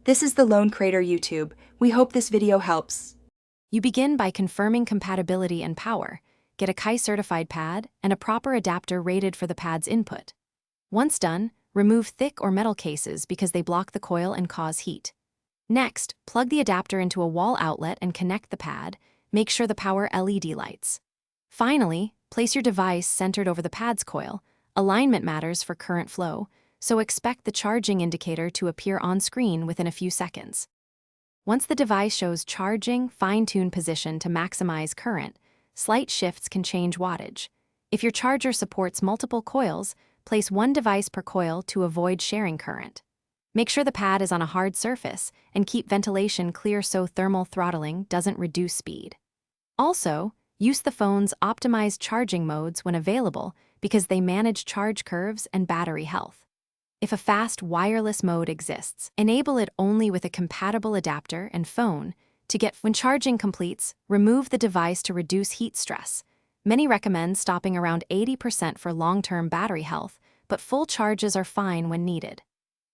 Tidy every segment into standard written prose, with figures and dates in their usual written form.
This is the Lone Crater YouTube. We hope this video helps. You begin by confirming compatibility and power. Get a KAI-certified pad and a proper adapter rated for the pad's input. Once done, remove thick or metal cases because they block the coil and cause heat. Next, plug the adapter into a wall outlet and connect the pad. Make sure the power LED lights. Finally, place your device centered over the pad's coil. Alignment matters for current flow, so expect the charging indicator to appear on screen within a few seconds. Once the device shows charging, fine-tune position to maximize current. Slight shifts can change wattage. If your charger supports multiple coils, place one device per coil to avoid sharing current. Make sure the pad is on a hard surface and keep ventilation clear so thermal throttling doesn't reduce speed. Also, use the phone's optimized charging modes when available because they manage charge curves and battery health. If a fast wireless mode exists, enable it only with a compatible adapter and phone. When charging completes, remove the device to reduce heat stress. Many recommend stopping around 80% for long-term battery health, but full charges are fine when needed.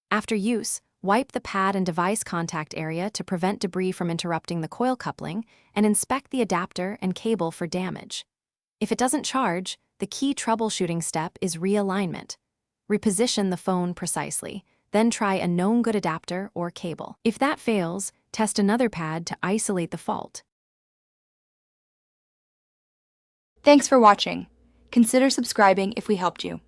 After use, wipe the pad and device contact area to prevent debris from interrupting the coil coupling, and inspect the adapter and cable for damage. If it doesn't charge, the key troubleshooting step is realignment. Reposition the phone precisely, then try a known good adapter or cable. If that fails, test another pad to isolate the fault. Thanks for watching. Consider subscribing if we helped you.